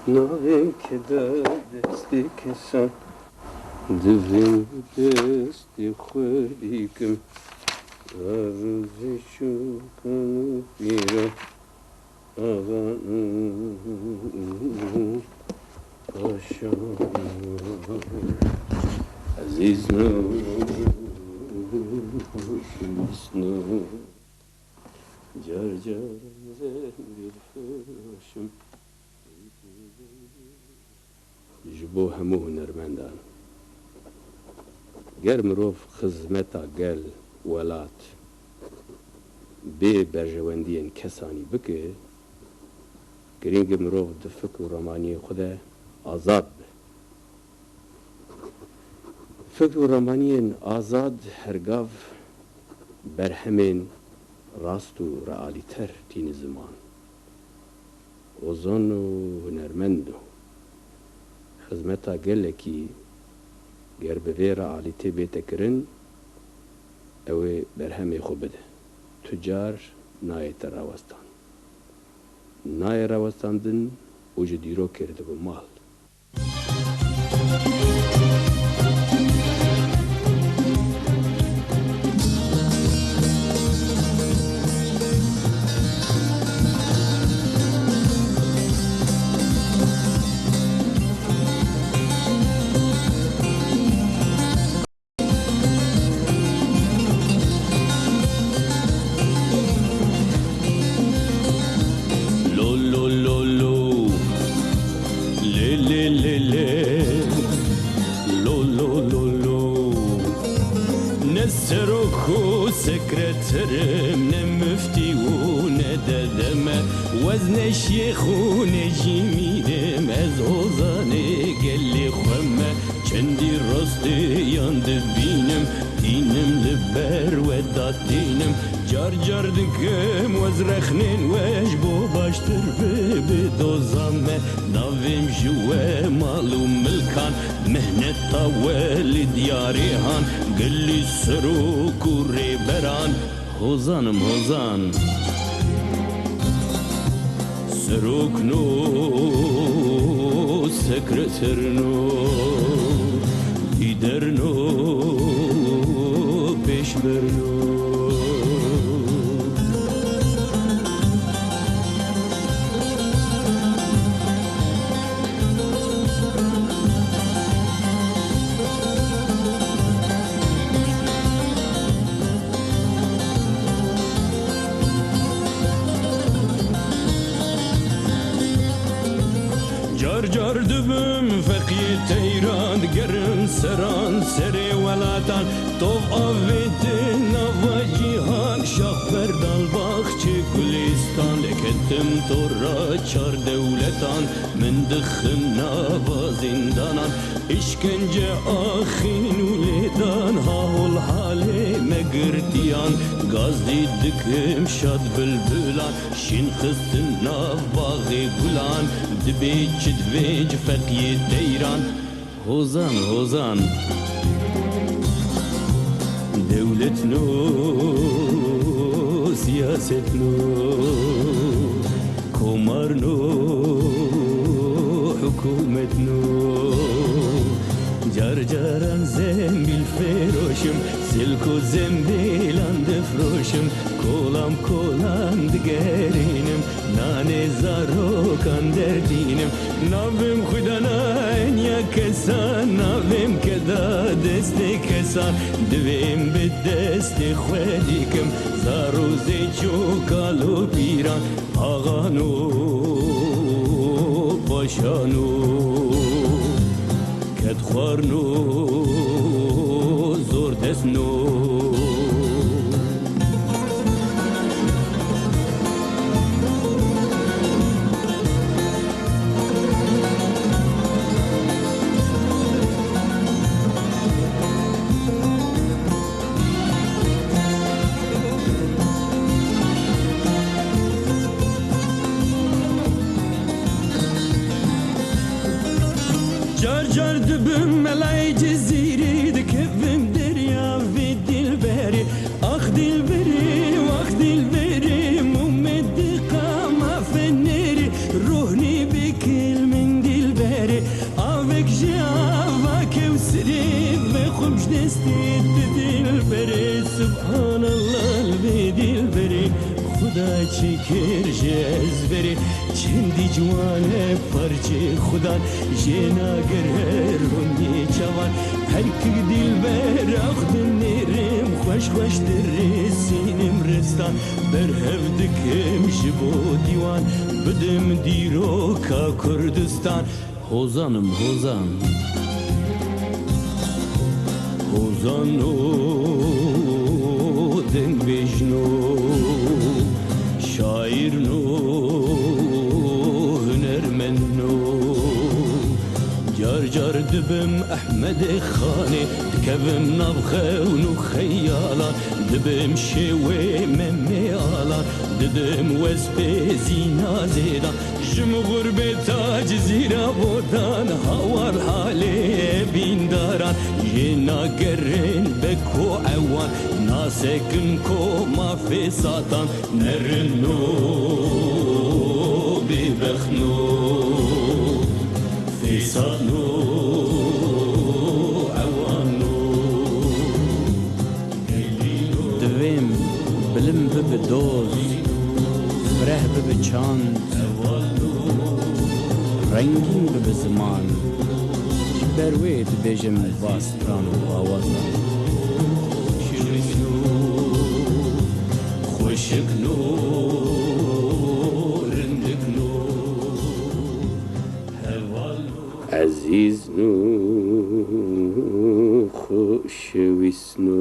نایک دستی کسان دویم دستی خودی کم روزی شکن بیرم آغان پاشان عزیز نو شمیسنو جار جار زنبیل فراشم جبو همو هنرمندان گر مروف خزمتا گل ولات بی برجواندین کسانی بکه گرینگ مروف دفک و رمانی خود آزاد به فکر و رمانی آزاد هرگاف برهمین راست و رعالیتر تین زمان اوزان و هنرمند خزمتا گلکی گر به رعالیتی بیتکرن اوه برهمی خوب بده تجار نایت راوستان نای راوستاندن او جدیرو کرده به مال سكرترم نمفتي ونددم وزن شيخ ونجيميدم از غوزاني قلي خمه چندي رستي ياند بينم دينم لبر ودات دينم جار جار دكم وزرخنين واجبو باشتر بدوزامه نافم جوا مالو ملكان مهنت طوال دياريهان قلي سروك وريبران هوزانم هوزان سروك نو سكرتر نو ديدر نو بيشبر نو جار دبم فقی تیران گرم سران سری ولاتان توف آوید نوا جیهان شاخ بردال باخچه گلستان لکتم تو را چار دولتان من دخم نوا زندانان اشکنجه آخین ولیدان هاول حاله مگردیان گاز دیدکم شاد بلبلان شین خستن ناف باغی گلان دبیچ دبیچ فقی دیران هوزان هوزان دولت نو سیاست نو کمار نو حکومت نو جار جاران زنبیل فروشم سلکو زنبیلان دفروشم کولام کولام دگرینم نانه زاروکان دردینم ناویم خوداناین یا کسان ناویم کدا دست کسان دویم به دست خودیکم زاروزی چوکالو پیران آغانو پاشانو خوارنو زور دسنو جار جار دبم ملای جزیری دکبم دریا و دلبری آخ دلبری واخ دلبری ممد قام فنری روحني بكل من برجز بری چندی جوانه پرچه خودان جینا گره رونی چوان هر که دل بر اخد نیرم خوش خوش در سینم رستان بر هفدکم جبو دیوان بدم دیرو کا کردستان هوزانم هوزان هوزانو دن بجنو شاعرنو هنرمنو جار جار دبم احمد خانه دكبم نبخون خيالا دبم شوي مميالا ددم وسبي زينا زيدا جم غربة جزيرة بودان هوار حالي بين داران جينا قرن بكو عوان ناسكن كو ما في ساتان نرنو ببخنو في ساتنو عوانو دویم بلم ببدوز فره ببچاند رنگین ببزمان بروید بجم باستران و آوازان شرکنو خوشکنو رندکنو عزیز نو خوشویس نو